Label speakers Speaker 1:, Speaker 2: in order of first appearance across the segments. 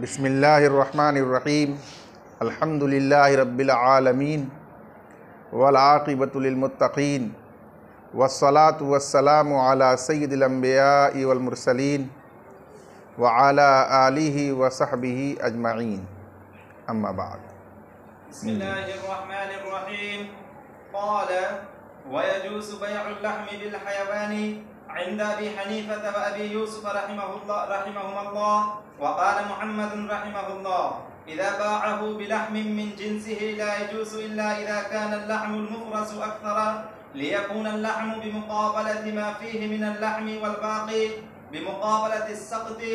Speaker 1: बिस्मिल्लाहिर्रहमानिर्रहीम अल्हम्दुलिल्लाहि रब्बिल आलमीन वल आक़िबतु लिल मुत्तक़ीन वस्सलातु वस्सलामु अला सय्यिदिल अंबियाइ वल मुरसलीन व अला आलिहि व सहबिहि अजमईन अम्मा बाद।
Speaker 2: बिस्मिल्लाहिर्रहमानिर्रहीम क़ाल व यजूज़ु बैअुल लहमि बिल हयवानी इंद अबी हनीफा व अबी यूसुफ रहिमहुमुल्लाह व क़ाल मुहम्मद रहिमहुल्लाह इज़ा बाअहु बिलहमिन मिन जिन्सिही ला यजूज़ु इल्ला इज़ा कान अल-लहमुल मुफ़रसु अक्थर लियकून अल-लहमु बिमुक़ाबलति मा फ़ीहि मिन अल-लहमि वल बाक़ी बिमुक़ाबलति as-सक़्ति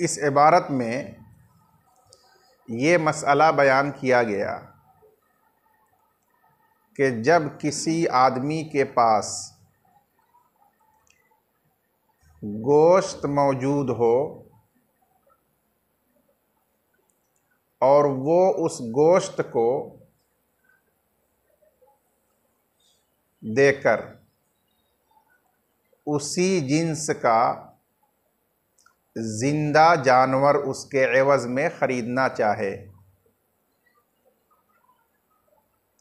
Speaker 1: इस इबारत में ये मसला बयान किया गया कि जब किसी आदमी के पास गोश्त मौजूद हो और वो उस गोश्त को देकर उसी जिन्स का जिंदा जानवर उसके एवज में ख़रीदना चाहे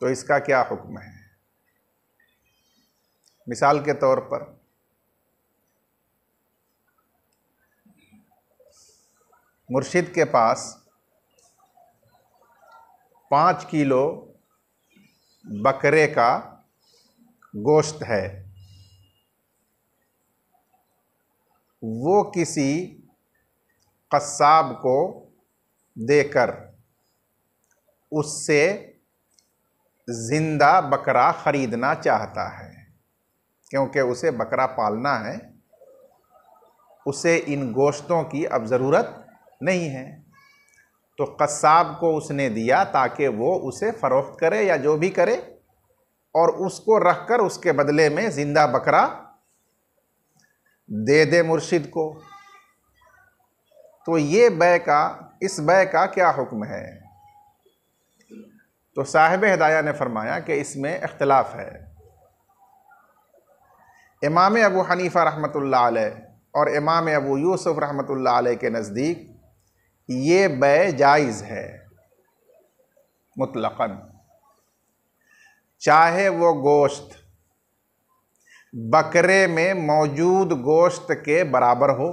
Speaker 1: तो इसका क्या हुक्म है। मिसाल के तौर पर मुर्शिद के पास 5 किलो बकरे का गोश्त है, वो किसी कस्साब को देकर उससे ज़िंदा बकरा ख़रीदना चाहता है क्योंकि उसे बकरा पालना है, उसे इन गोश्तों की अब ज़रूरत नहीं है। तो कस्साब को उसने दिया ताकि वो उसे फ़रोख्त करे या जो भी करे और उसको रखकर उसके बदले में ज़िंदा बकरा दे दे मुर्शिद को। तो ये इस बै का क्या हुक्म है। तो साहिब हिदाया ने फरमाया कि इसमें इख्तिलाफ है। इमाम अबू हनीफ़ा रहमतुल्लाह अलैह और इमाम अबू यूसुफ रहमतुल्लाह अलैह के नज़दीक ये बै जायज़ है मुतलक़न, चाहे वो गोश्त बकरे में मौजूद गोश्त के बराबर हो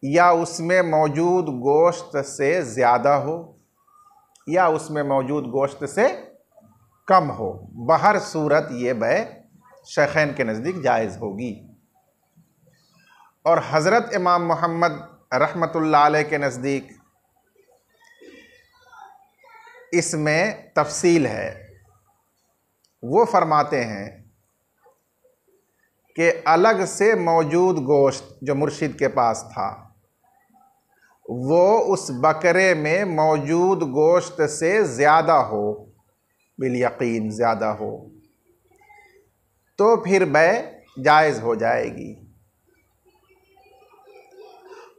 Speaker 1: या उसमें मौजूद गोश्त से ज़्यादा हो या उसमें मौजूद गोश्त से कम हो। बहर सूरत ये बै शेखैन के नज़दीक जायज़ होगी। और हज़रत इमाम मोहम्मद रहमतुल्लाह अलैह के नज़दीक इसमें तफसील है। वो फरमाते हैं कि अलग से मौजूद गोश्त जो मुर्शिद के पास था वो उस बकरे में मौजूद गोश्त से ज़्यादा हो, बिल यकीन ज़्यादा हो, तो फिर बै जायज़ हो जाएगी।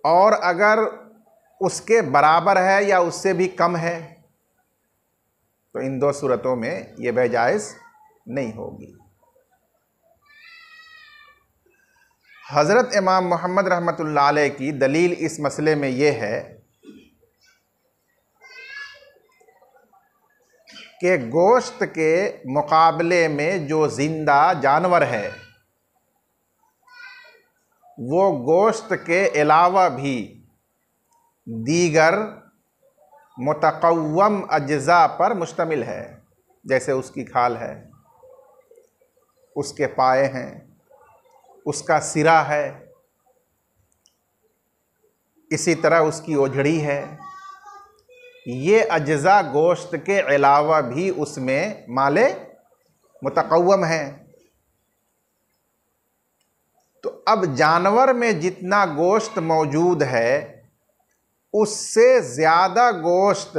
Speaker 1: और अगर उसके बराबर है या उससे भी कम है तो इन दो सूरतों में ये बै जायज़ नहीं होगी। हज़रत इमाम मोहम्मद रहमतुल्लाह अलैह की दलील इस मसले में ये है कि गोश्त के मुकाबले में जो ज़िंदा जानवर है वो गोश्त के अलावा भी दीगर मुतक़व्वम अज्ज़ा पर मुश्तमिल है। जैसे उसकी खाल है, उसके पाए हैं, उसका सिरा है, इसी तरह उसकी ओझड़ी है, ये अज्जा गोश्त के अलावा भी उसमें माले मुतक़व्वम है। तो अब जानवर में जितना गोश्त मौजूद है उससे ज़्यादा गोश्त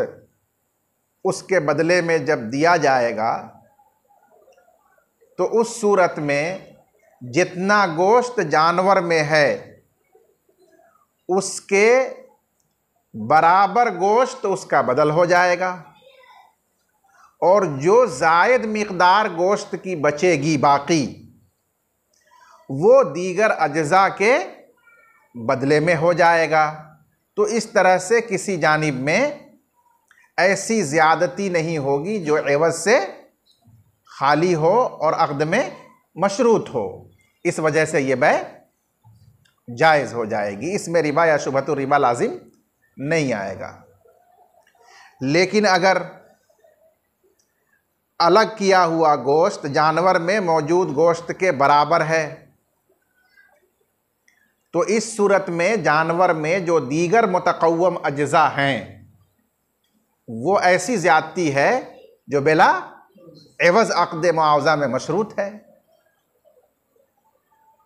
Speaker 1: उसके बदले में जब दिया जाएगा तो उस सूरत में जितना गोश्त जानवर में है उसके बराबर गोश्त उसका बदल हो जाएगा, और जो ज़ायद मिक़दार गोश्त की बचेगी बाकी वो दीगर अज्जा के बदले में हो जाएगा। तो इस तरह से किसी जानिब में ऐसी ज़्यादती नहीं होगी जो एवज़ से खाली हो और अक़्द में मशरूत हो। इस वजह से ये बै जायज़ हो जाएगी, इसमें रिबा या शुबहतु रिबा लाजिम नहीं आएगा। लेकिन अगर अलग किया हुआ गोश्त जानवर में मौजूद गोश्त के बराबर है तो इस सूरत में जानवर में जो दीगर मुतक़व्वम अज्जा हैं वो ऐसी ज़्यादती है जो बिला एवज़ अक़्द मुआवज़ा में मशरूत है।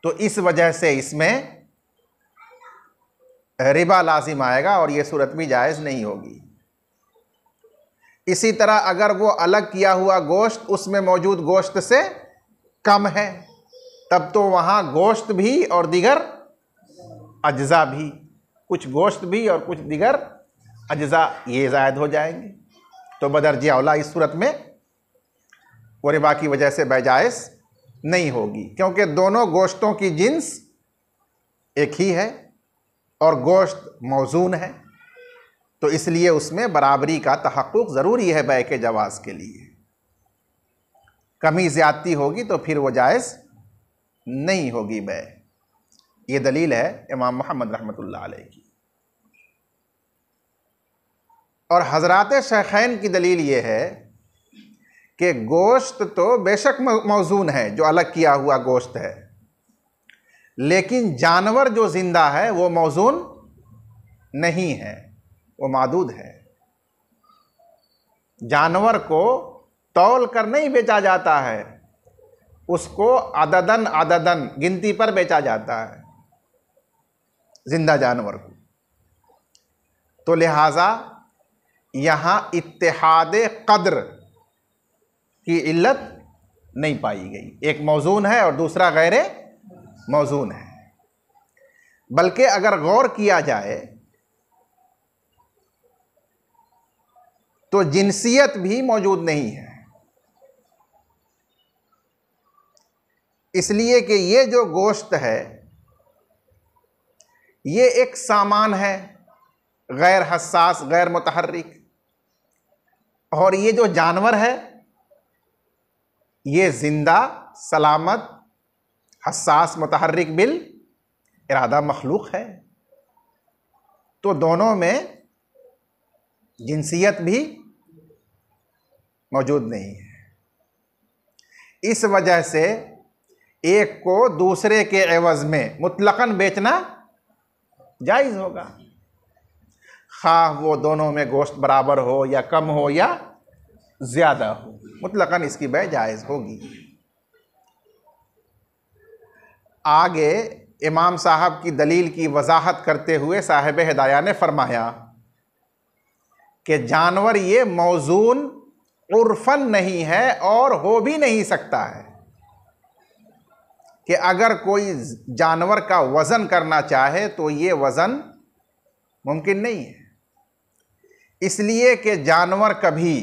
Speaker 1: तो इस वजह से इसमें रिबा लाजिम आएगा और ये सूरत भी जायज़ नहीं होगी। इसी तरह अगर वो अलग किया हुआ गोश्त उसमें मौजूद गोश्त से कम है तब तो वहाँ गोश्त भी और दीगर अज्जा भी, कुछ गोश्त भी और कुछ दीगर अज्जा ये ज़ायद हो जाएंगे। तो बदरजे औला इस सूरत में वो रिबा की वजह से बैजायज़ नहीं होगी, क्योंकि दोनों गोश्तों की जिन्स एक ही है और गोश्त मौजून है, तो इसलिए उसमें बराबरी का तहक़्क़ुक़ ज़रूरी है बै के जवाज़ के लिए। कमी ज़्यादती होगी तो फिर वो जायज़ नहीं होगी बै। ये दलील है इमाम मोहम्मद रहमतुल्लाह अलैह की। और हज़रात शेखैन की दलील ये है कि गोश्त तो बेशक मौजून है जो अलग किया हुआ गोश्त है, लेकिन जानवर जो ज़िंदा है वो मौजून नहीं है, वो मादूद है। जानवर को तौल कर नहीं बेचा जाता है, उसको अददन अददन गिनती पर बेचा जाता है जिंदा जानवर को। तो लिहाजा यहाँ इत्तेहादे क़द्र की इल्लत नहीं पाई गई, एक मौजून है और दूसरा गैर मौजून है। बल्कि अगर गौर किया जाए तो जिनसियत भी मौजूद नहीं है, इसलिए कि ये जो गोश्त है ये एक सामान है गैर हसास गैर मुतहर्रिक, और ये जो जानवर है ये जिंदा सलामत हसास मुतहर्रिक बिल इरादा मखलूक है। तो दोनों में जिनसियत भी मौजूद नहीं है। इस वजह से एक को दूसरे के एवज़ में मुतलकन बेचना जायज़ होगा, खाह वो दोनों में गोश्त बराबर हो या कम हो या ज़्यादा हो, मुतलकन इसकी बै जायज़ होगी। आगे इमाम साहब की दलील की वजाहत करते हुए साहिब हिदाया ने फरमाया कि जानवर ये मौजून उर्फन नहीं है और हो भी नहीं सकता है, कि अगर कोई जानवर का वज़न करना चाहे तो ये वज़न मुमकिन नहीं है, इसलिए कि जानवर कभी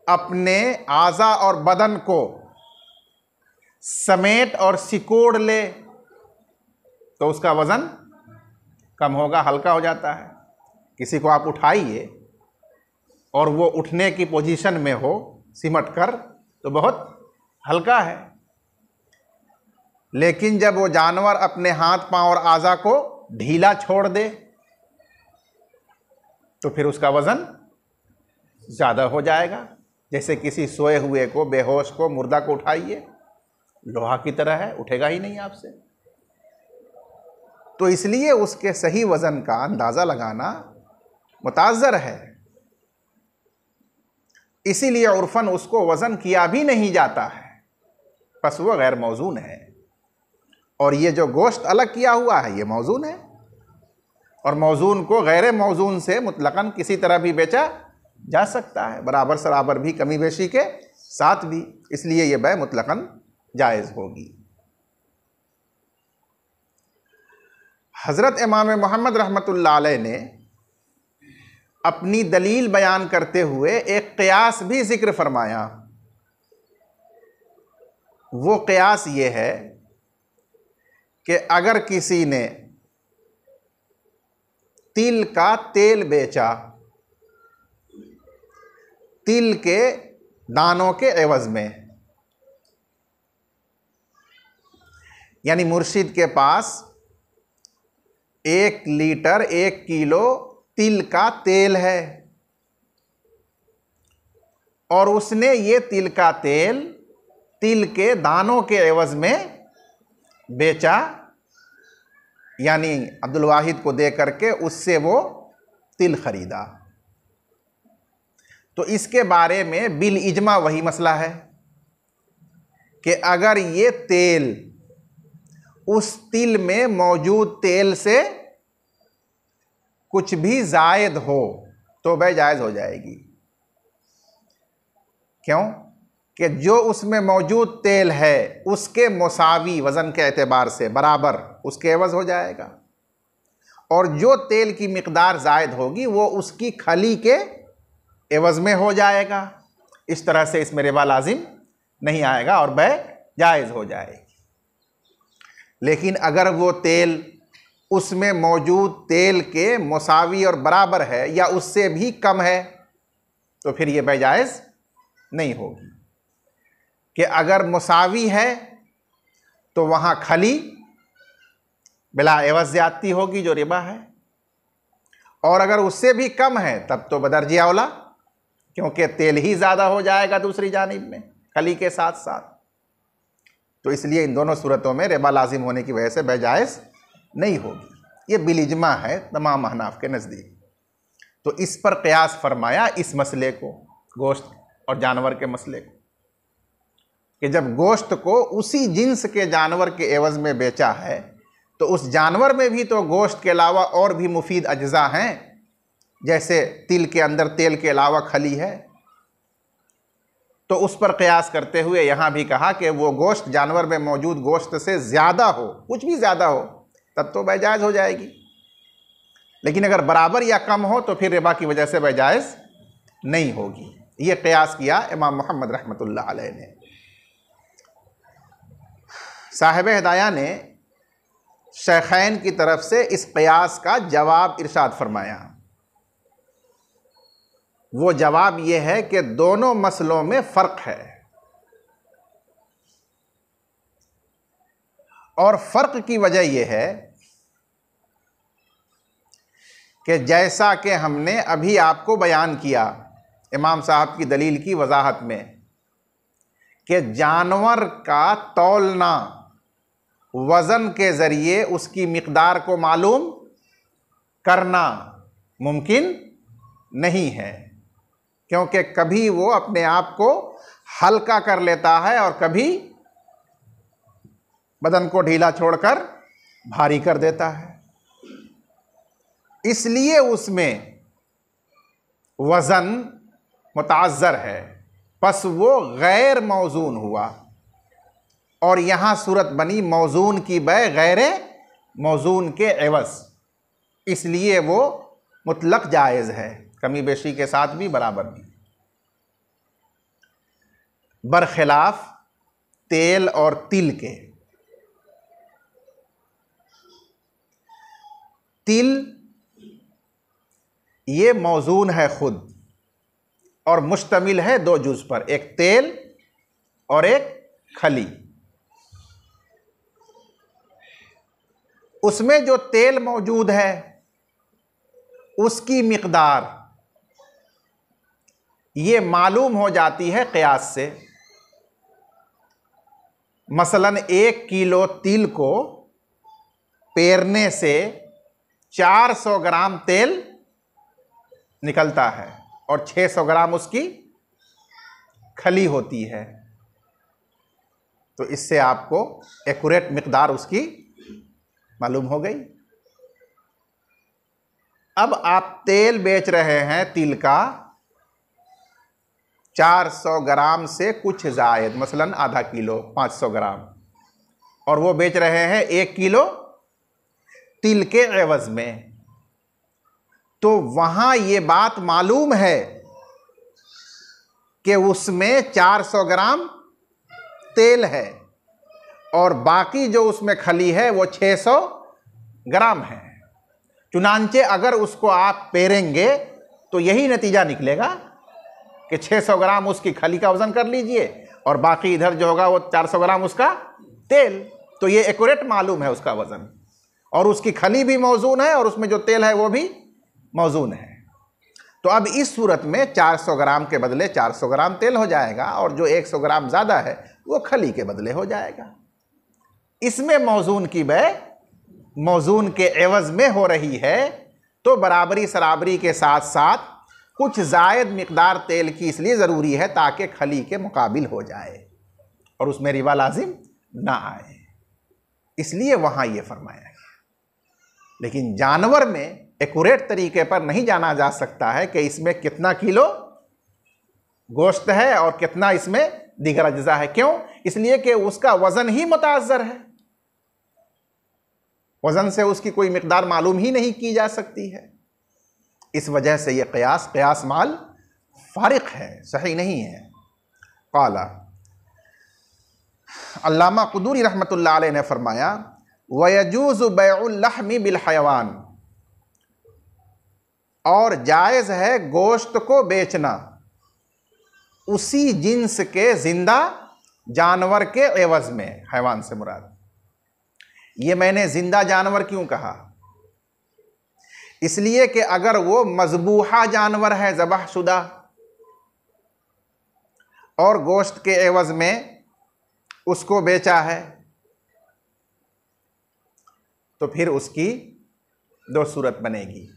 Speaker 1: अपने आज़ा और बदन को समेट और सिकोड़ ले तो उसका वज़न कम होगा, हल्का हो जाता है। किसी को आप उठाइए और वो उठने की पोजीशन में हो सिमट कर तो बहुत हल्का है, लेकिन जब वो जानवर अपने हाथ पांव और आज़ा को ढीला छोड़ दे तो फिर उसका वज़न ज़्यादा हो जाएगा। जैसे किसी सोए हुए को, बेहोश को, मुर्दा को उठाइए, लोहा की तरह है, उठेगा ही नहीं आपसे। तो इसलिए उसके सही वज़न का अंदाज़ा लगाना मुताज़्ज़र है, इसीलिए उर्फन उसको वज़न किया भी नहीं जाता है, बस वो गैर मौजून है। और ये जो गोश्त अलग किया हुआ है ये मौजून है, और मौजून को गैर मौजून से मुतलकन किसी तरह भी बेचा जा सकता है, बराबर सराबर भी, कमी बेशी के साथ भी, इसलिए ये बै मुतलकन जायज़ होगी। हज़रत इमाम मोहम्मद रहमतुल्लाह अलैह ने अपनी दलील बयान करते हुए एक क़ियास भी ज़िक्र फरमाया। वो क़ियास ये है कि अगर किसी ने तिल का तेल बेचा तिल के दानों के एवज़ में, यानी मुर्शिद के पास 1 लीटर 1 किलो तिल का तेल है और उसने ये तिल का तेल तिल के दानों के एवज़ में बेचा, यानी अब्दुल वाहिद को दे करके उससे वो तिल खरीदा, तो इसके बारे में बिल इजमा वही मसला है कि अगर ये तेल उस तिल में मौजूद तेल से कुछ भी ज़ायद हो तो वह जायज़ हो जाएगी। क्यों? कि जो उसमें मौजूद तेल है उसके मुसावी वज़न के एतबार से बराबर उसके एवज़ हो जाएगा, और जो तेल की मिक़दार ज़ायद होगी वो उसकी खली के एवज़ में हो जाएगा। इस तरह से इसमें रिबा लाजिम नहीं आएगा और वह जायज़ हो जाएगी। लेकिन अगर वो तेल उसमें मौजूद तेल के मुसावी और बराबर है या उससे भी कम है तो फिर ये वह जायज़ नहीं होगी। कि अगर मुसावी है तो वहाँ खली बिला एवज़ ज़्यादती होगी जो रिबा है, और अगर उससे भी कम है तब तो बदर्जे औला, क्योंकि तेल ही ज़्यादा हो जाएगा दूसरी जानिब में खली के साथ साथ। तो इसलिए इन दोनों सूरतों में रिबा लाजिम होने की वजह से वह जायज़ नहीं होगी। ये बिल इजमा है तमाम अहनाफ के नज़दीक। तो इस पर क़ियास फरमाया इस मसले को, गोश्त और जानवर के मसले को, कि जब गोश्त को उसी जिन्स के जानवर के एवज़ में बेचा है तो उस जानवर में भी तो गोश्त के अलावा और भी मुफीद अज्जा हैं, जैसे तिल के अंदर तेल के अलावा खली है। तो उस पर क़ियास करते हुए यहाँ भी कहा कि वो गोश्त जानवर में मौजूद गोश्त से ज़्यादा हो, कुछ भी ज़्यादा हो, तब तो वह जायज़ हो जाएगी। लेकिन अगर बराबर या कम हो तो फिर रिबा की वजह से वह जायज़ नहीं होगी। ये क़ियास किया इमाम मोहम्मद रहमतुल्लाह अलैह ने। साहिब हिदाया ने शेखैन की तरफ से इस क़ियास का जवाब इरशाद फरमाया। वो जवाब ये है कि दोनों मसलों में फ़र्क है, और फ़र्क की वजह यह है कि जैसा कि हमने अभी आपको बयान किया इमाम साहब की दलील की वजाहत में कि जानवर का तौलना वज़न के ज़रिए उसकी मिक़दार को मालूम करना मुमकिन नहीं है, क्योंकि कभी वो अपने आप को हल्का कर लेता है और कभी बदन को ढीला छोड़कर भारी कर देता है। इसलिए उसमें वज़न मुताज़्ज़र है, बस वो गैर मौजून हुआ, और यहाँ सूरत बनी मौजून की बै गैर मौजून के एवज़, इसलिए वो मुतलक जायज़ है, कमी बेशी के साथ भी बराबर भी। बरखिलाफ तेल और तिल के, तिल ये मौजून है खुद और मुश्तमिल है 2 जुज़ पर, एक तेल और एक खली। उसमें जो तेल मौजूद है उसकी मिक़दार ये मालूम हो जाती है क़ियास से। मसलन 1 किलो तिल को पेरने से 400 ग्राम तेल निकलता है और 600 ग्राम उसकी खली होती है। तो इससे आपको एक्यूरेट मिकदार उसकी मालूम हो गई। अब आप तेल बेच रहे हैं तिल का 400 ग्राम से कुछ जायद, मसलन आधा किलो 500 ग्राम, और वो बेच रहे हैं 1 किलो तिल के एवज में। तो वहां ये बात मालूम है कि उसमें 400 ग्राम तेल है और बाकी जो उसमें खली है वो 600 ग्राम है। चुनांचे अगर उसको आप पेरेंगे तो यही नतीजा निकलेगा कि 600 ग्राम उसकी खली का वजन कर लीजिए और बाकी इधर जो होगा वो 400 ग्राम उसका तेल। तो ये एक्यूरेट मालूम है उसका वजन, और उसकी खली भी मौजून है और उसमें जो तेल है वो भी मौजून है। तो अब इस सूरत में 400 ग्राम के बदले 400 ग्राम तेल हो जाएगा और जो 100 ग्राम ज़्यादा है वो खली के बदले हो जाएगा। इसमें मौजून की बै मौजून के एवज में हो रही है, तो बराबरी सराबरी के साथ साथ कुछ जायद मिकदार तेल की इसलिए ज़रूरी है ताकि खली के मुकाबिल हो जाए और उसमें रिबा लाजिम ना आए, इसलिए वहाँ ये फरमाया गया। लेकिन जानवर में एक्यूरेट तरीके पर नहीं जाना जा सकता है कि इसमें कितना किलो गोश्त है और कितना इसमें दीगर अज्जा है। क्यों? इसलिए कि उसका वज़न ही मुताज़र है, वज़न से उसकी कोई मिकदार मालूम ही नहीं की जा सकती है। इस वजह से यह क़यास माल फारिक है, सही नहीं है। क़ाला अल्लामा क़ुदूरी रहमतुल्लाह अलैह ने फरमाया वयजूज़ु बैउल लहमी बिल हयवान, और जायज़ है गोश्त को बेचना उसी जिन्स के जिंदा जानवर के एवज में। हैवान से मुराद, ये मैंने जिंदा जानवर क्यों कहा? इसलिए कि अगर वो मज़बूहा जानवर है, ज़बह शुदा, और गोश्त के एवज में उसको बेचा है, तो फिर उसकी दो सूरत बनेगी।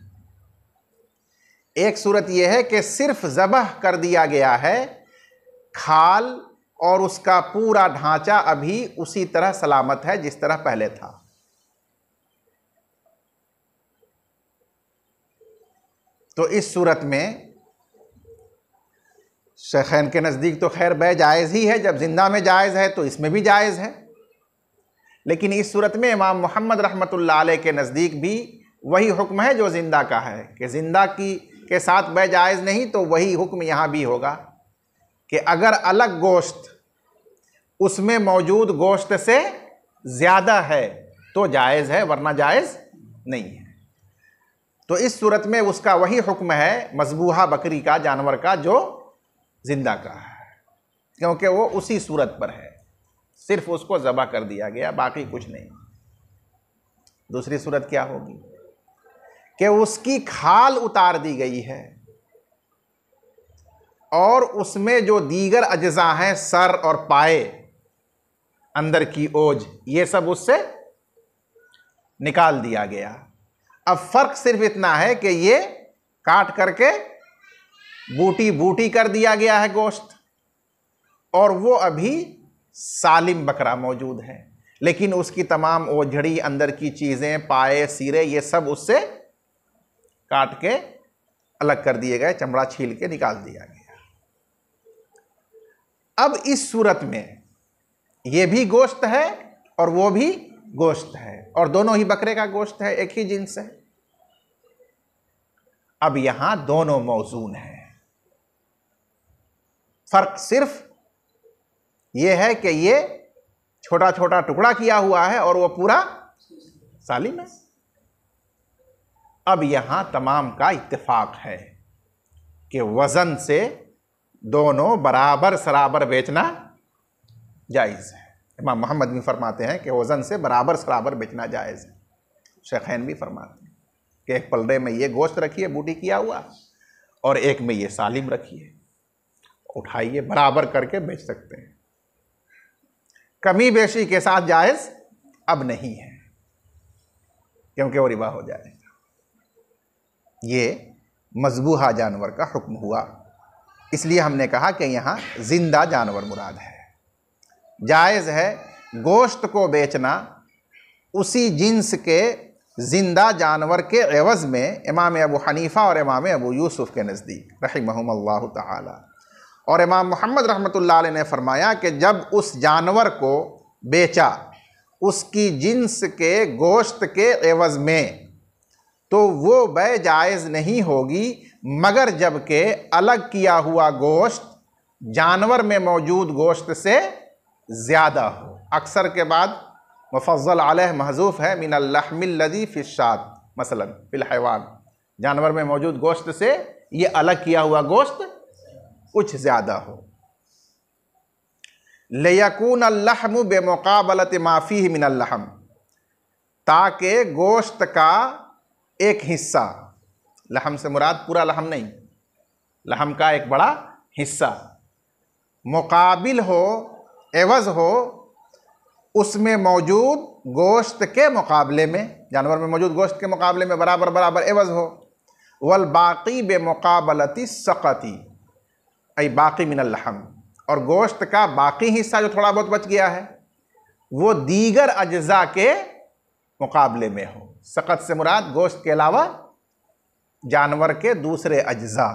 Speaker 1: एक सूरत यह है कि सिर्फ ज़बह कर दिया गया है, खाल और उसका पूरा ढांचा अभी उसी तरह सलामत है जिस तरह पहले था। तो इस सूरत में शेखैन के नज़दीक तो खैर बै जायज़ ही है, जब जिंदा में जायज़ है तो इसमें भी जायज़ है। लेकिन इस सूरत में इमाम मोहम्मद रहमतुल्लाह अलैह के नज़दीक भी वही हुक्म है जो जिंदा का है कि जिंदा के साथ बै जायज़ नहीं, तो वही हुक्म यहाँ भी होगा कि अगर अलग गोश्त उसमें मौजूद गोश्त से ज़्यादा है तो जायज़ है, वरना जायज़ नहीं है। तो इस सूरत में उसका वही हुक्म है मज़बूहा बकरी का, जानवर का जो जिंदा का है, क्योंकि वो उसी सूरत पर है, सिर्फ उसको ज़बह कर दिया गया, बाकी कुछ नहीं। दूसरी सूरत क्या होगी कि उसकी खाल उतार दी गई है और उसमें जो दीगर अज्जा हैं, सर और पाए, अंदर की ओज, ये सब उससे निकाल दिया गया। अब फर्क सिर्फ इतना है कि ये काट करके बूटी बूटी कर दिया गया है गोश्त, और वो अभी सालिम बकरा मौजूद है, लेकिन उसकी तमाम ओझड़ी, अंदर की चीज़ें, पाए, सिरे, ये सब उससे काट के अलग कर दिए गए, चमड़ा छील के निकाल दिया गया। अब इस सूरत में ये भी गोश्त है और वो भी गोश्त है, और दोनों ही बकरे का गोश्त है, एक ही जिन्स है। अब यहां दोनों मौजून है, फर्क सिर्फ ये है कि ये छोटा छोटा टुकड़ा किया हुआ है और वो पूरा सालिम है। अब यहां तमाम का इत्तेफाक है कि वजन से दोनों बराबर सराबर बेचना जायज़ है। इमाम मोहम्मद भी फरमाते हैं कि वज़न से बराबर सराबर बेचना जायज़ है। शेखैन भी फरमाते हैं कि एक पलड़े में ये गोश्त रखिए बूटी किया हुआ और एक में ये सालिम रखिए, उठाइए, बराबर करके बेच सकते हैं। कमी बेशी के साथ जायज़ अब नहीं है, क्योंकि वो रिबा हो जाएगा। ये मज़बूहा जानवर का हुक्म हुआ। इसलिए हमने कहा कि यहाँ ज़िंदा जानवर मुराद है। जायज़ है गोश्त को बेचना उसी जिन्स के ज़िंदा जानवर के एवज़ में इमाम अबू हनीफ़ा और इमाम अबू यूसुफ़ के नज़दीक रहिमहुमुल्लाह ताला। और इमाम मुहम्मद रहमतुल्लाह अलैह ने फरमाया कि जब उस जानवर को बेचा उसकी जिन्स के गोश्त के एवज़ में तो वो बै जायज़ नहीं होगी मगर जबकि अलग किया हुआ गोश्त जानवर में मौजूद गोश्त से ज़्यादा हो। अक्सर के बाद मुफ़ज़्ज़ल अलैह महज़ूफ़ है मिनल लहमिल लज़ी फ़िश्शात, मसलन फ़िल हैवान, जानवर में मौजूद गोश्त से ये अलग किया हुआ गोश्त कुछ ज़्यादा हो। लियकून अल-लहमु बेमुक़ाबलति मा फ़ीहि मिनल लहम, ताकि गोश्त का एक हिस्सा, लहम से मुराद पूरा लहम नहीं, लहम का एक बड़ा हिस्सा मुकाबिल हो, एवज़ हो उसमें मौजूद गोश्त के मुकाबले में, जानवर में मौजूद गोश्त के मुकाबले में बराबर बराबर एवज़ हो। वल बाक़ी बेमुक़ाबलति सक़ती ऐ बाक़ी मिनल लहम, और गोश्त का बाकी हिस्सा जो थोड़ा बहुत बच गया है वो दीगर अज्ज़ा के मुकाबले में हो। सक़त से मुराद गोश्त के अलावा जानवर के दूसरे अज्ज़ा,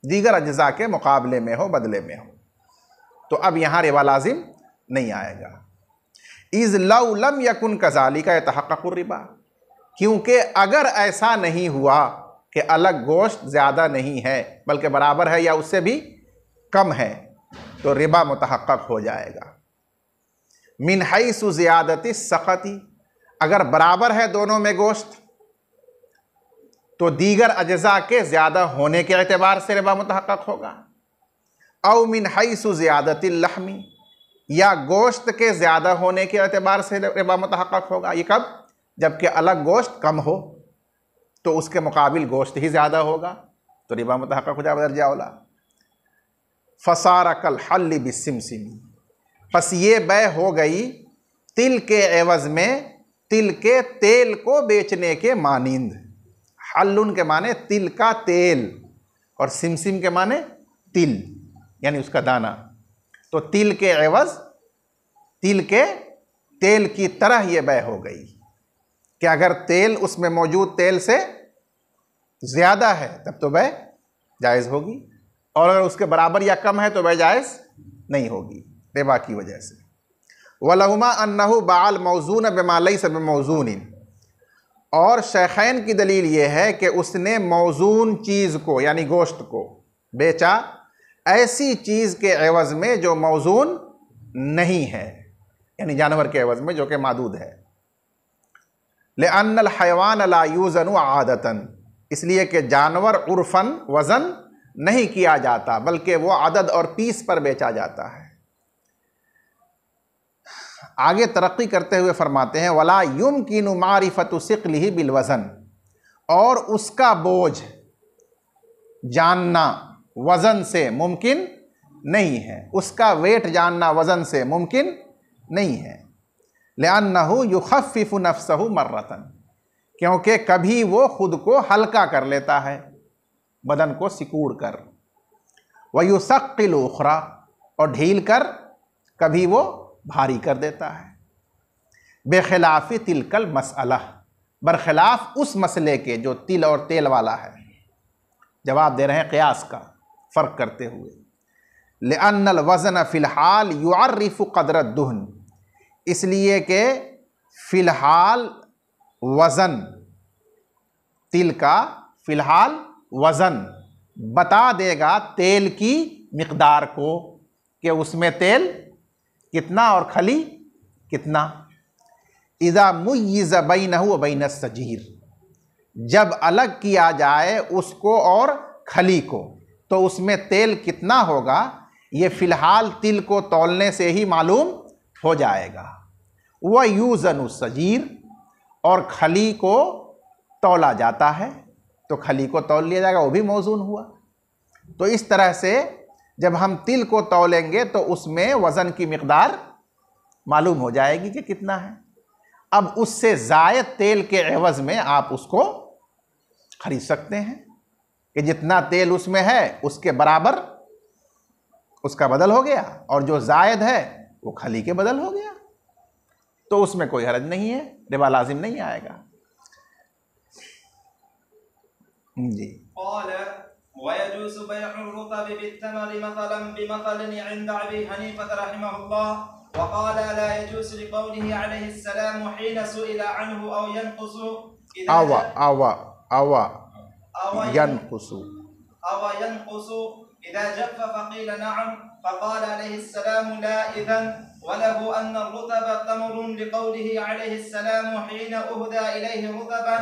Speaker 1: दीगर अज्ज़ा के मुकाबले में हो, बदले में हो। तो अब यहाँ रिबा लाजिम नहीं आएगा। इज़ लौ लम यकुन कज़ालिका यतहक़्क़क़ु रिबा, क्योंकि अगर ऐसा नहीं हुआ कि अलग गोश्त ज़्यादा नहीं है बल्कि बराबर है या उससे भी कम है तो रिबा मुतहक़्क़क़ हो जाएगा। मिन हैसु ज़ियादति सक़ती, अगर बराबर है दोनों में गोश्त तो दीगर अज्ज़ा के ज़्यादा होने के एतबार से रिबा मुतहक़्क़क़ होगा। औ मिन हैसु ज़ियादतिल लहमी, या गोश्त के ज़्यादा होने के एतबार से रिबा मुतहक़्क़क़ होगा। ये कब? जबकि अलग गोश्त कम हो तो उसके मुकाबिल गोश्त ही ज़्यादा होगा तो रिबा मुतहक़्क़क़ हो जाएगा दर्जा औला। फ़सार कल हल्ल बिस्सिमसिमी, बस ये बै हो गई तिल के एवज़ में तिल के तेल को बेचने के मानिंद। हल्लुन के माने तिल का तेल और सिमसिम के माने तिल यानी उसका दाना। तो तिल के एवज़ तिल के तेल की तरह ये बै हो गई कि अगर तेल उसमें मौजूद तेल से ज़्यादा है तब तो बै जायज़ होगी, और अगर उसके बराबर या कम है तो बै जायज़ नहीं होगी रिबा की वजह से। वलहुमा अन्नहु बाल मौजून बिमा लैसा बिमौजूनिन, और शेखैन की दलील ये है कि उसने मौजून चीज़ को यानी गोश्त को बेचा ऐसी चीज़ के एवज़ में जो मौजून नहीं है, यानी जानवर के एवज़ में जो कि मादूद है। लिअन्नल हयवान ला यूज़नु आदतन, इसलिए कि जानवर उर्फ़न वज़न नहीं किया जाता बल्कि वो अदद और पीस पर बेचा जाता है। आगे तरक्की करते हुए फरमाते हैं वला युमकिनु मारिफतु सिक़लिही बिल वज़न, और उसका बोझ जानना वज़न से मुमकिन नहीं है, उसका वेट जानना वज़न से मुमकिन नहीं है। लिअन्नहु युख़फ़्फ़िफ़ु नफ़्सहु मर्रतन, क्योंकि कभी वो खुद को हल्का कर लेता है बदन को सिकुड़ कर, वयुसक़्क़िलु उख़रा, और ढील कर कभी वो भारी कर देता है। बेखिलाफ़ी तिलकल मसअला, बरखिलाफ उस मसले के जो तिल और तेल वाला है। जवाब दे रहे हैं क़ियास का फ़र्क करते हुए। लिअन्नल वज़न फ़िलहाल युअर्रिफ़ु क़द्र दुहन, इसलिए कि फ़िलहाल वज़न, तिल का फ़िलहाल वज़न बता देगा तेल की मिक़दार को कि उसमें तेल कितना और खली कितना। इज़ा मुय्यिज़ बैनहु व बैन सजीर, जब अलग किया जाए उसको और खली को तो उसमें तेल कितना होगा ये फ़िलहाल तिल को तौलने से ही मालूम हो जाएगा। वह यूज़नु सजीर, और खली को तौला जाता है तो खली को तौल लिया जाएगा, वो भी मौजून हुआ। तो इस तरह से जब हम तिल को तौलेंगे तो उसमें वज़न की मिक़दार मालूम हो जाएगी कि कितना है। अब उससे ज़ायद तेल के एवज़ में आप उसको ख़रीद सकते हैं कि जितना तेल उसमें है उसके बराबर उसका बदल हो गया, और जो जायद है वो खली के बदल हो गया, तो उसमें कोई हरज नहीं है, रिबा लाजिम नहीं आएगा। जी।
Speaker 2: वयजूज़ु बैउर रुतब बित्तमर मसलन बिमसलिन इंद अबी हनीफा रहमहुल्लाह वक़ाल ला यजूज़ु लिक़ौलिही अलैहि सलाम हीन सुइला अन्हु औ यनक़ुसु यनक़ुसु इज़ा जफ़्फ़ फ़क़ील नअम फ़क़ाल अलैहि सलाम ला इज़न वलहु अन्न रुतब तमरुन लिक़ौलिही अलैहि सलाम हीन उहदा इलैहि रुतबन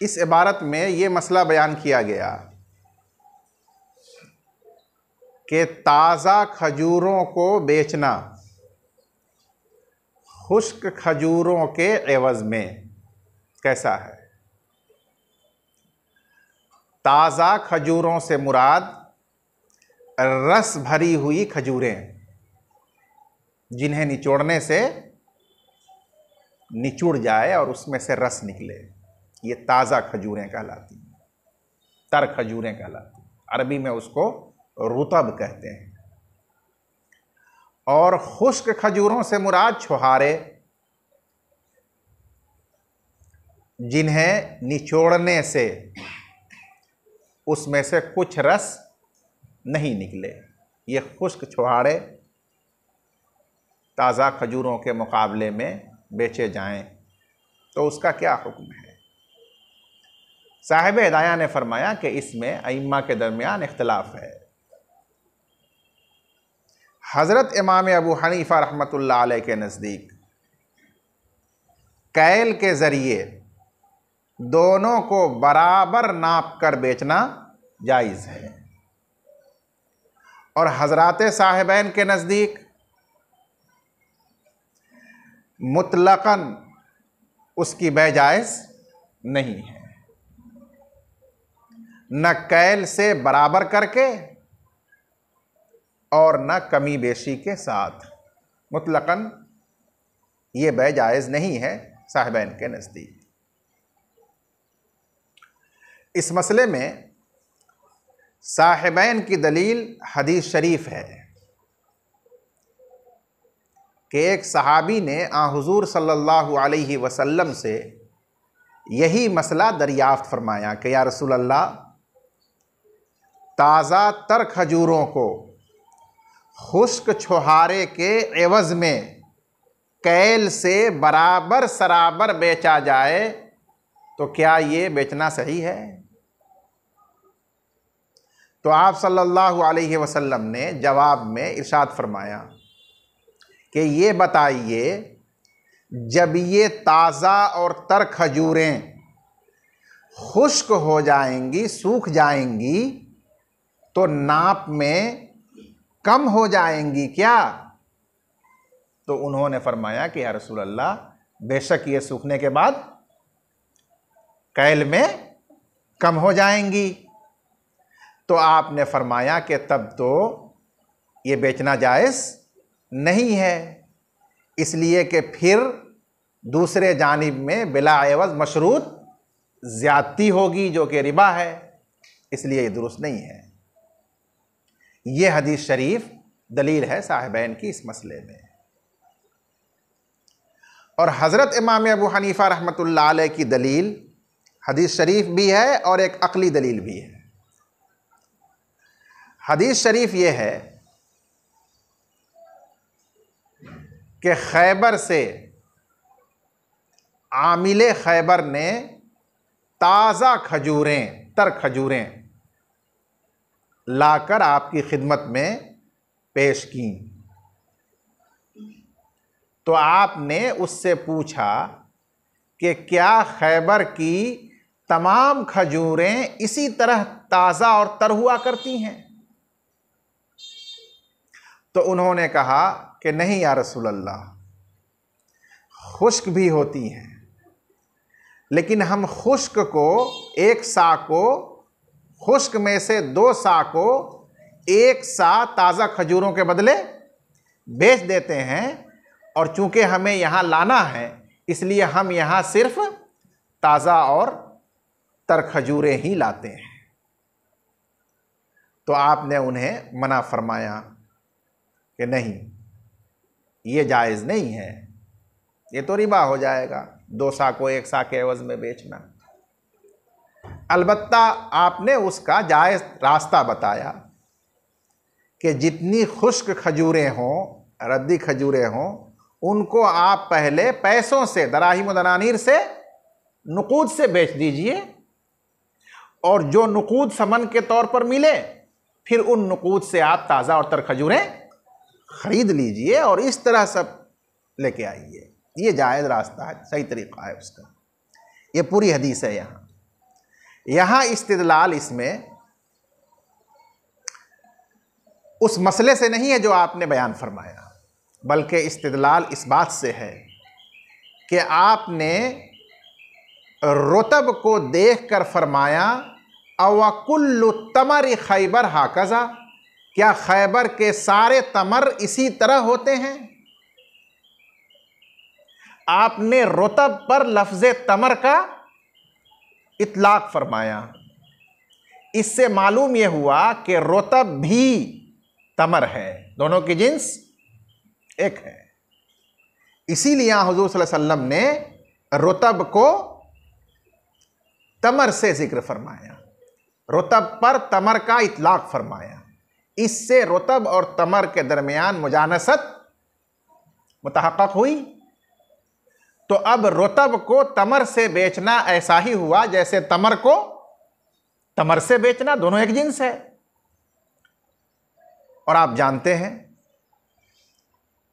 Speaker 1: इस इबारत में ये मसला बयान किया गया कि ताज़ा खजूरों को बेचना खुश्क खजूरों के एवज़ में कैसा है। ताज़ा खजूरों से मुराद रस भरी हुई खजूरें जिन्हें निचोड़ने से निचुड़ जाए और उसमें से रस निकले, ये ताज़ा खजूरें कहलाती हैं, तर खजूरें कहलाती हैं। अरबी में उसको रुतब कहते हैं। और खुश्क खजूरों से मुराद छुहारे, जिन्हें निचोड़ने से उसमें से कुछ रस नहीं निकले, ये खुश्क छुहारे ताज़ा खजूरों के मुकाबले में बेचे जाएं तो उसका क्या हुक्म है। साहिब हिदाया ने फरमाया कि इसमें अइम्मा के दरमियान इख्तिलाफ है। हज़रत इमाम अबू हनीफ़ा रहमतुल्लाह अलैह के नज़दीक कैल के ज़रिए दोनों को बराबर नाप कर बेचना जायज़ है, और हज़रात साहिबैन के नज़दीक मुतलक़न उसकी बै जायज़ नहीं है, न कैल से बराबर करके और न कमी बेशी के साथ। मुतलक़न ये बै जायज़ नहीं है साहिबैन के नज़दीक। इस मसले में साहिबैन की दलील हदीस शरीफ है कि एक सहाबी ने आ हुज़ूर सल्लल्लाहु अलैहि वसल्लम से यही मसला दरियाफ़्त फरमाया कि या रसूल अल्लाह, ताज़ा तर खजूरों को खुश्क छुहारे के एवज़ में कैल से बराबर सराबर बेचा जाए तो क्या ये बेचना सही है। तो आप सल्लल्लाहु अलैहि वसल्लम ने जवाब में इरशाद फरमाया कि ये बताइए, जब ये ताज़ा और तर खजूरें खुश्क हो जाएंगी, सूख जाएंगी, तो नाप में कम हो जाएंगी क्या। तो उन्होंने फरमाया कि या रसूल अल्लाह, बेशक ये सूखने के बाद कैल में कम हो जाएंगी। तो आपने फरमाया कि तब तो ये बेचना जायज़ नहीं है, इसलिए कि फिर दूसरे जानिब में बिला एवज़ मशरूत ज़्यादती होगी जो कि रिबा है, इसलिए ये दुरुस्त नहीं है। ये हदीस शरीफ दलील है साहिबैन की इस मसले में। और हज़रत इमाम अबू हनीफ़ा रहमतुल्लाह अलैह की दलील हदीस शरीफ भी है और एक अक़ली दलील भी है। हदीस शरीफ ये है कि खैबर से आमिले खैबर ने ताज़ा खजूरें, तर खजूरें लाकर आपकी खिदमत में पेश की तो आपने उससे पूछा कि क्या खैबर की तमाम खजूरें इसी तरह ताज़ा और तर हुआ करती हैं? तो उन्होंने कहा कि नहीं या रसूल अल्लाह, खुश्क भी होती हैं, लेकिन हम खुश्क को एक सा को, खुश्क में से 2 सा को एक सा ताज़ा खजूरों के बदले बेच देते हैं, और चूंकि हमें यहाँ लाना है इसलिए हम यहाँ सिर्फ ताज़ा और तर खजूरें ही लाते हैं। तो आपने उन्हें मना फरमाया कि नहीं, ये जायज़ नहीं है, ये तो रिबा हो जाएगा 2 सा को 1 सा के एवज़ में बेचना। अलबत्ता आपने उसका जायज़ रास्ता बताया कि जितनी खुश्क खजूरें हों, रद्दी खजूरें हों, उनको आप पहले पैसों से, दराहिम व दनानीर से, नुकूद से बेच दीजिए, और जो नुकूद समन के तौर पर मिले फिर उन नुकूद से आप ताज़ा और तर खजूरें खरीद लीजिए और इस तरह सब लेके आइए। ये जायज़ रास्ता है, सही तरीक़ा है उसका। ये पूरी हदीस है। यहाँ इस्तिदलाल इसमें उस मसले से नहीं है जो आपने बयान फरमाया, बल्कि इस्तिदलाल इस बात से है कि आपने रुतब को देख कर फरमाया अवकुल्लु तमर खैबर हाकज़ा, क्या खैबर के सारे तमर इसी तरह होते हैं? आपने रुतब पर लफ्ज़े तमर का इतलाक फरमाया। इससे मालूम यह हुआ कि रुतब भी तमर है, दोनों की जिन्स एक है। इसीलिए हुज़ूर सल्लल्लाहु अलैहि वसल्लम ने रुतब को तमर से जिक्र फरमाया, रुतब पर तमर का इतलाक फरमाया। इससे रुतब और तमर के दरमियान मुजानसत मुतहक्क़क़ हुई। तो अब रुतब को तमर से बेचना ऐसा ही हुआ जैसे तमर को तमर से बेचना, दोनों एक जिन्स है। और आप जानते हैं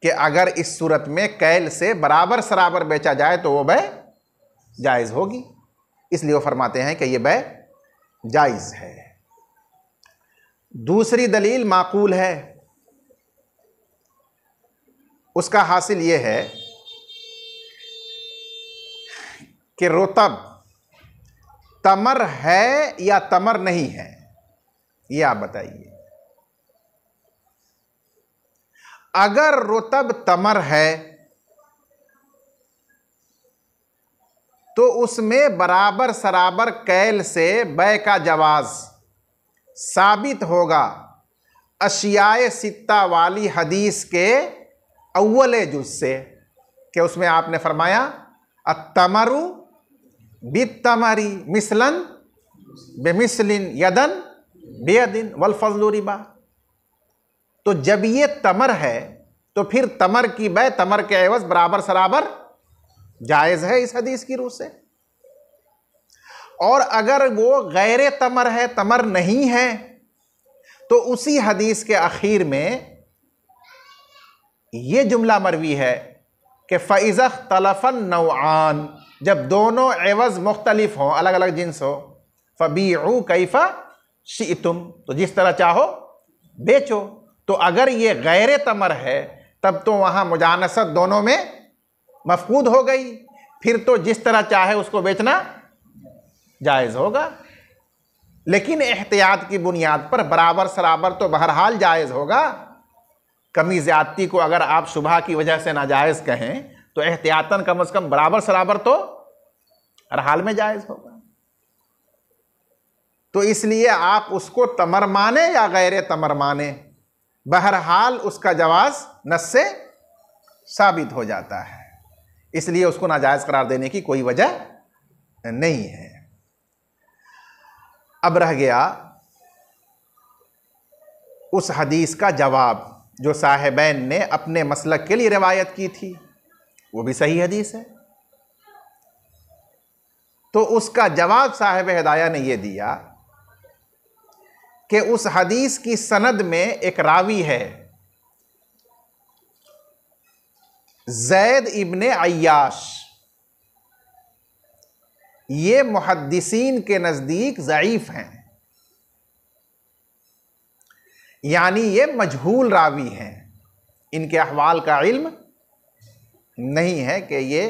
Speaker 1: कि अगर इस सूरत में कैल से बराबर सराबर बेचा जाए तो वो बै जायज़ होगी, इसलिए वो फरमाते हैं कि ये बै जायज़ है। दूसरी दलील माकूल है, उसका हासिल ये है कि रुतब तमर है या तमर नहीं है, ये आप बताइए। अगर रुतब तमर है तो उसमें बराबर सराबर कैल से बै का जवाज साबित होगा अशियाए सित्ता वाली हदीस के अव्वले जुज़ से, कि उसमें आपने फरमाया अत्तमरु बित्तमरी मिसलन बेमिसलिन यदन बेयदिन वल फज़लु रिबा। तो जब ये तमर है तो फिर तमर की बै तमर के एवज़ बराबर सराबर जायज़ है इस हदीस की रूह से। और अगर वो गैर तमर है, तमर नहीं है, तो उसी हदीस के आखिर में ये जुमला मरवी है कि फ़इज़ा इख्तलफ़न नौआन, जब दोनों एवज़ मुख्तलिफ हों, अलग अलग जिन्स हो, फ़बीउ कैफ़ा शिअतुम, तो जिस तरह चाहो बेचो। तो अगर ये गैर तमर है तब तो वहाँ मुजानसत दोनों में मफकूद हो गई, फिर तो जिस तरह चाहे उसको बेचना जायज़ होगा। लेकिन एहतियात की बुनियाद पर बराबर सराबर तो बहरहाल जायज़ होगा। कमी ज़्यादती को अगर आप शुबहा की वजह से नाजायज़ कहें तो एहतियातन कम से कम बराबर सराबर तो हर हाल में जायज़ होगा। तो इसलिए आप उसको तमर माने या गैर तमर माने, बहरहाल उसका जवाज़ नस से साबित हो जाता है, इसलिए उसको नाजायज़ करार देने की कोई वजह नहीं है। अब रह गया उस हदीस का जवाब जो साहिबैन ने अपने मसलक के लिए रिवायत की थी, वो भी सही हदीस है। तो उसका जवाब साहिब हिदाया ने यह दिया कि उस हदीस की सनद में एक रावी है ज़ैद इब्ने अय्याश, ये मुहद्दिसीन के नज़दीक ज़ईफ़ हैं, यानी ये मजहूल रावी हैं, इनके अहवाल का इल्म नहीं है कि ये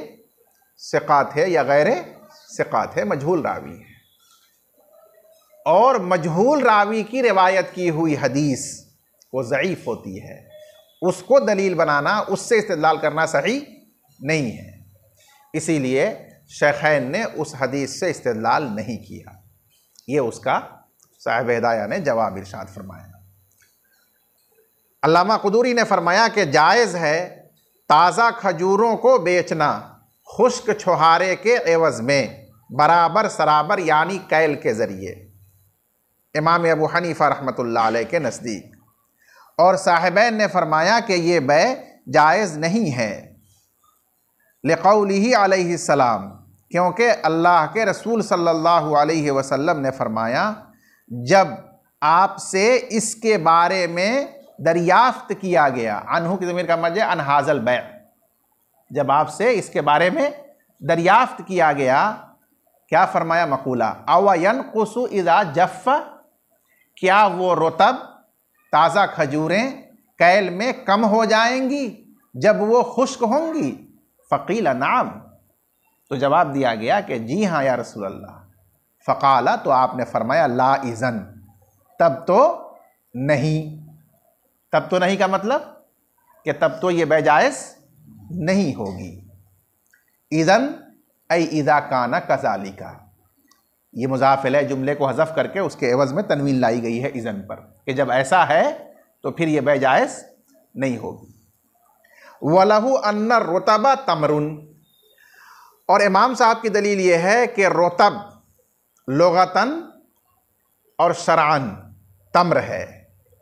Speaker 1: सिक़ात है या गैर सिक़ात है, मजहूल रावी है। और मजहूल रावी की रिवायत की हुई हदीस वो ज़ईफ़ होती है, उसको दलील बनाना, उससे इस्तिदलाल करना सही नहीं है। इसीलिए शेखैन ने उस हदीस से इस्तिदलाल नहीं किया। ये उसका साहिब हिदाया ने जवाब इरशाद फरमाया। अल्लामा क़ुदूरी ने फरमाया कि जायज़ है ताज़ा खजूरों को बेचना खुश्क छुहारे के एवज़ में बराबर सराबर यानी कैल के ज़रिए, इमाम अबू हनीफ़ा रहमतुल्लाह अलैह के नज़दीक। और साहिबैन ने फरमाया कि ये बै जायज़ नहीं है लिक़ौलिही अलैहिस्सलाम, क्योंकि अल्लाह के रसूल सल्लल्लाहु अलैहि वसल्लम ने फरमाया जब आपसे इसके बारे में दरियाफ्त किया गया, अनहु की ज़मीर का मर्ज अनहाज़ल बै, जब आपसे इसके बारे में दरियाफ्त किया गया, क्या फरमाया मक़ूला अव यनक़ुसु इज़ा जफ़्फ़, क्या वो रुतब ताज़ा खजूरें कैल में कम हो जाएंगी जब वो खुश्क होंगी? फ़क़ीला नाम, तो जवाब दिया गया कि जी हाँ या रसूल अल्लाह। फ़क़ाला, तो आपने फरमाया ला इज़न, तब तो नहीं। तब तो नहीं का मतलब कि तब तो ये बैजायज़ नहीं होगी। इज़न ऐ इज़ा काना कज़ालिका, ये मुज़ाफ़ इलैह जुमले को हज़फ़ करके उसके एवज़ में तनवीन लाई गई है इज़न पर, कि जब ऐसा है तो फिर ये बैजायज़ नहीं होगी। वलहु अन्ना रुतबा तमरुन, और इमाम साहब की दलील ये है कि रुतब लुग़तन और शरअन तम्र है,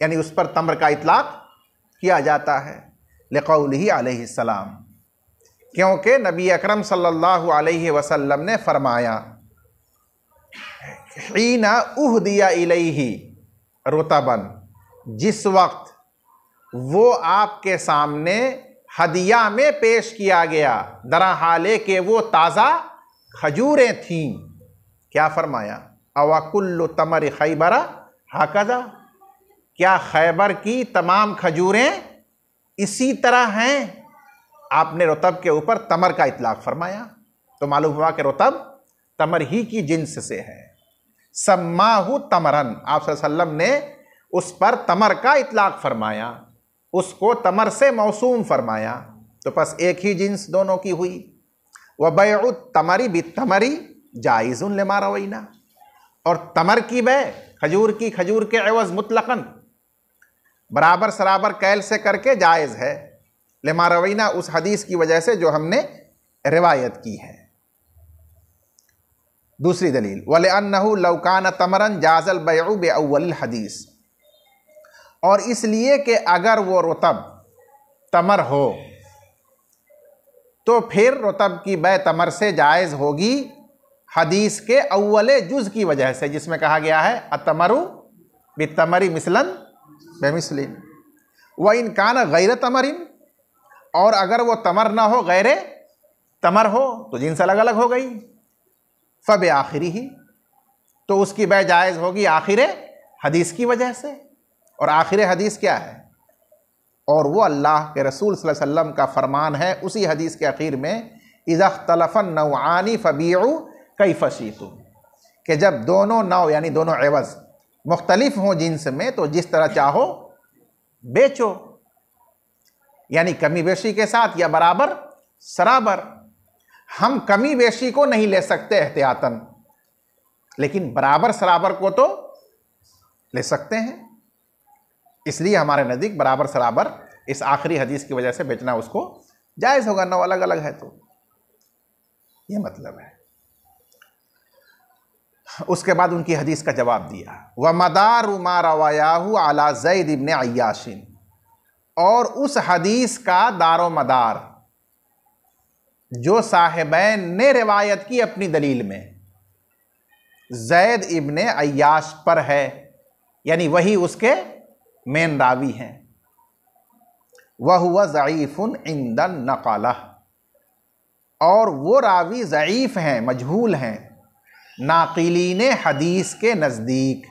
Speaker 1: यानी उस पर तम्र का इतलाक़ किया जाता है लिक़ौलिही अलैहिस्सलाम, क्योंकि नबी अकरम सल्लल्लाहु अलैहि वसल्लम ने फरमाया हीना उहदिया इलैहि रुतबन, जिस वक्त वो आपके सामने हदिया में पेश किया गया, दरहाले के वो ताज़ा खजूरें थीं, क्या फरमाया अवा कुल्लु तमर खैबरा हाकज़ा, क्या खैबर की तमाम खजूरें इसी तरह हैं? आपने रुतब के ऊपर तमर का इतलाक़ फरमाया, तो मालूम हुआ कि रुतब तमर ही की जिन्स से है। सम्माहु तमरन, आप सल्लल्लाहु अलैहि वसल्लम ने उस पर तमर का इतलाक़ फरमाया, उसको तमर से मौसूम फरमाया, तो बस एक ही जिन्स दोनों की हुई। व बैउ तमरी बितमरी जाइज़ुन लिमा रवैना, और तमर की बै, खजूर की खजूर के एवज़ मुतलक़न बराबर सराबर कैल से करके जायज़ है, लिमा रवैना, उस हदीस की वजह से जो हमने रिवायत की है। दूसरी दलील वलिअन्नहु लौ कान तमरन जाज़ल बैउ बिअव्वलिल हदीस, और इसलिए कि अगर वो रुतब तमर हो तो फिर रुतब की बै तमर से जायज़ होगी हदीस के अव्वले जुज़ की वजह से, जिसमें कहा गया है अतमरु बितमरी मिसलन बेमिसलिन व इन कान गैर तमरिन, और अगर वो तमर ना हो गैर तमर हो तो जिन्स अलग अलग हो गई। फ़ब आखिरी ही, तो उसकी बै जायज़ होगी आखिर हदीस की वजह से, और आखिर हदीस क्या है? और वो अल्लाह के रसूल सल्लल्लाहु अलैहि वसल्लम का फरमान है उसी हदीस के आखिर में इज़ा इख्तलफ़न नौआनी फ़बीउ कैफ़ शिअ्तुम, कि जब दोनों नौ यानी दोनों एवज़ मुख्तलिफ हों जिन्स में, तो जिस तरह चाहो बेचो, यानी कमी बेशी के साथ या बराबर सराबर। हम कमी बेशी को नहीं ले सकते एहतियातन, लेकिन बराबर सराबर को तो ले सकते हैं। इसलिए हमारे नज़दीक बराबर सराबर इस आखिरी हदीस की वजह से बेचना उसको जायज़ होगा, नौ अलग अलग है तो ये मतलब है। उसके बाद उनकी हदीस का जवाब दिया व मदारु मा रवायाहु अला ज़ैद इब्न अय्याशिन, और उस हदीस का दारो मदार जो साहिबैन ने रिवायत की अपनी दलील में ज़ैद इब्न अय्याश पर है, यानी वही उसके मेन रावी हैं। वह हुआ ज़ईफ़ुन इंदन नक़ला, और वो रावी ज़ईफ़ हैं, मजहूल हैं नाक़िलीन हदीस के नज़दीक,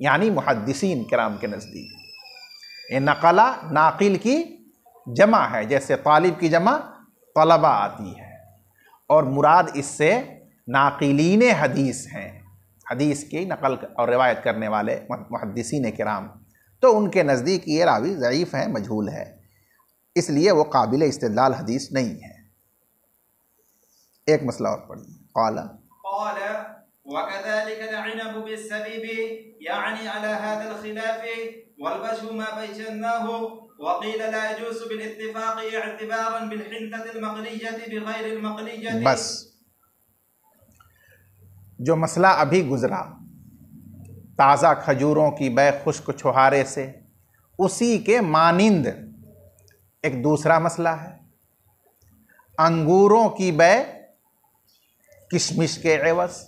Speaker 1: यानी मुहद्दिसीन किराम के नज़दीक। ये नक़ला नाक़िल की जमा है, जैसे तालिब की जमा तलबा आती है, और मुराद इससे नाक़िलीन हदीस हैं, हदीस की नकल और रिवायत करने वाले मुहद्दिसीन किराम। तो उनके नज़दीक ये रावी ज़ईफ़ है, मजहूल है, इसलिए वो काबिल इस्तिदलाल हदीस नहीं है। एक मसला और पढ़िए। क़ाला
Speaker 2: वकज़ालिक अलइनबु बिस्सबीबी यानी अला हाज़ल ख़िलाफ़ वल-वजहु मा बय्यनाहु वक़ील ला यजूज़ु बिल-इत्तिफ़ाक़ इ'तिबारन बिल-हिंतति al-मक़लिय्यति बिग़ैरि al-मक़लिय्यति।
Speaker 1: बस जो मसला अभी गुज़रा ताज़ा खजूरों की बै खुश्क छुहारे से, उसी के मानिंद एक दूसरा मसला है, अंगूरों की बै किशमिश के एवज़।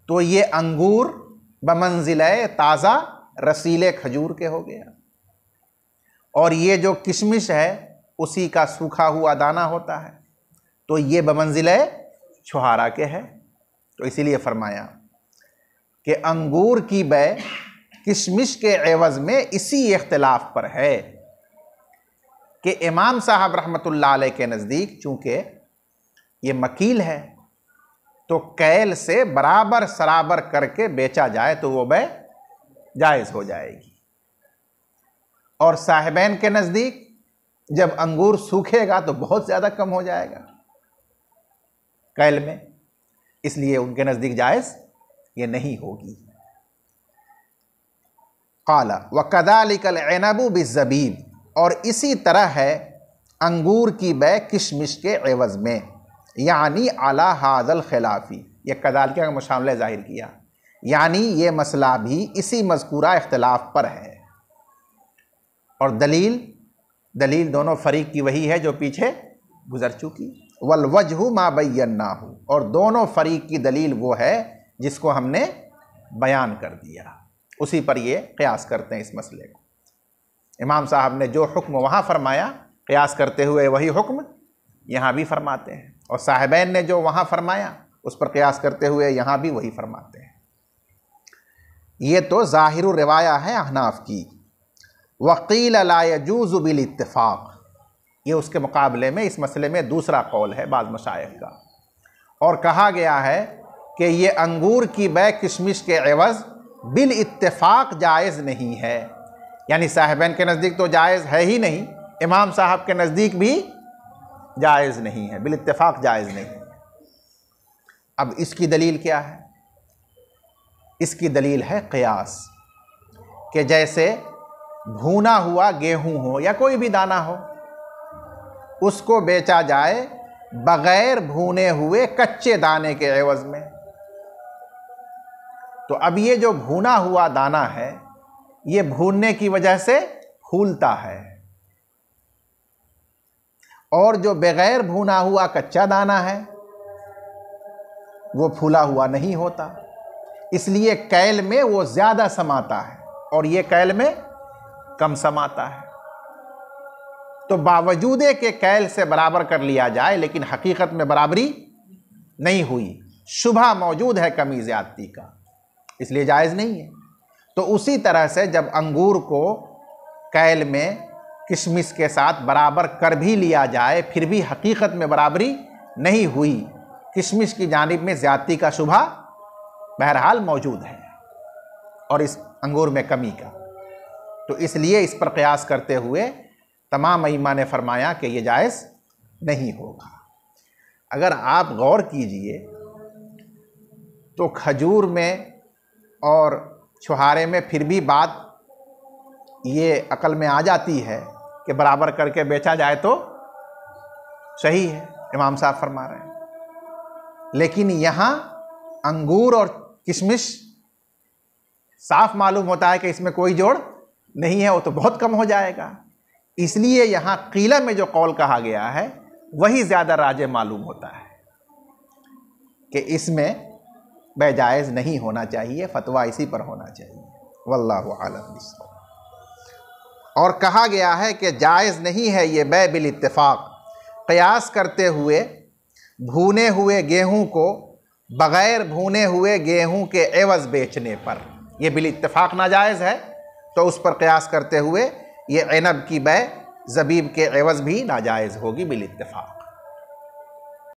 Speaker 1: तो ये अंगूर बमंजिले ताज़ा रसीले खजूर के हो गया, और ये जो किशमिश है उसी का सूखा हुआ दाना होता है, तो ये बमंजिले छुहारा के है। तो इसीलिए फरमाया कि अंगूर की बै किशमिश के एवज़ में इसी इख्तिलाफ पर है कि इमाम साहब रहमतुल्लाह अलैह के नज़दीक चूँकि ये मकील है, तो कैल से बराबर सराबर करके बेचा जाए तो वो बै जायज़ हो जाएगी। और साहिबैन के नज़दीक जब अंगूर सूखेगा तो बहुत ज़्यादा कम हो जाएगा कैल में, इसलिए उनके नज़दीक जायज़ ये नहीं होगी। क़ाला वकज़ालिकल इनबु बिज़्ज़बीब, और इसी तरह है अंगूर की बै किशमिश के एवज़ में, यानी अला हाज़ल ख़िलाफ़ी। ये कज़ालिक का मुशामला ज़ाहिर किया, यानी ये मसला भी इसी मज़कूरा इख्तिलाफ़ पर है। और दलील दोनों फ़रीक़ की वही है जो पीछे गुज़र चुकी। वल वजहु मा बय्यनाहु, और दोनों फ़रीक़ की दलील वो है जिसको हमने बयान कर दिया, उसी पर ये क़यास करते हैं इस मसले को। इमाम साहब ने जो हुक्म वहाँ फरमाया क़यास करते हुए वही हुक्म यहाँ भी फरमाते हैं, और साहिबैन ने जो वहाँ फरमाया उस पर क़यास करते हुए यहाँ भी वही फरमाते हैं। ये तो ज़ाहिर रिवाया है अहनाफ की। वक़ील ला यजूज़ु बिल इत्तिफ़ाक़, ये उसके मुकाबले में इस मसले में दूसरा कौल है बाज़ मशाइख़ का, और कहा गया है कि ये अंगूर की बै किशमिश के एवज़ बिल इत्तिफ़ाक़ जायज़ नहीं है, यानी साहिबैन के नज़दीक तो जायज़ है ही नहीं, इमाम साहब के नज़दीक भी जायज़ नहीं है, बिल इत्तिफ़ाक़ जायज़ नहीं है। अब इसकी दलील क्या है? इसकी दलील है क़यास, कि जैसे भूना हुआ गेहूं हो या कोई भी दाना हो, उसको बेचा जाए बग़ैर भूने हुए कच्चे दाने के एवज़ में। तो अब ये जो भूना हुआ दाना है ये भूनने की वजह से फूलता है, और जो बग़ैर भूना हुआ कच्चा दाना है वो फूला हुआ नहीं होता, इसलिए कैल में वो ज़्यादा समाता है और ये कैल में कम समाता है। तो बावजूद के कैल से बराबर कर लिया जाए लेकिन हकीकत में बराबरी नहीं हुई, शुबहा मौजूद है कमी ज़्यादती का, इसलिए जायज़ नहीं है। तो उसी तरह से जब अंगूर को कैल में किशमिश के साथ बराबर कर भी लिया जाए फिर भी हकीकत में बराबरी नहीं हुई, किशमिश की जानिब में ज़्यादती का शुबहा बहरहाल मौजूद है और इस अंगूर में कमी का। तो इसलिए इस पर क़यास करते हुए तमाम अइम्मा ने फरमाया कि ये जायज़ नहीं होगा। अगर आप गौर कीजिए तो खजूर में और छुहारे में फिर भी बात ये अकल में आ जाती है कि बराबर करके बेचा जाए तो सही है, इमाम साहब फरमा रहे हैं। लेकिन यहाँ अंगूर और किशमिश साफ मालूम होता है कि इसमें कोई जोड़ नहीं है, वो तो बहुत कम हो जाएगा। इसलिए यहाँ क़ीला में जो कौल कहा गया है वही ज़्यादा राजे मालूम होता है कि इसमें बेजायज़ नहीं होना चाहिए, फतवा इसी पर होना चाहिए। वल्लाहु आलम बिस्सवाब। और कहा गया है कि जायज़ नहीं है ये बै बिल इत्तिफाक, क़यास करते हुए भुने हुए गेहूं को बग़ैर भुने हुए गेहूं के एवज़ बेचने पर, यह बिल इत्तिफाक नाजायज़ है। तो उस पर क़यास करते हुए ये इनब की बै ज़बीब के एवज़ भी नाजायज़ होगी बिल इत्तिफाक।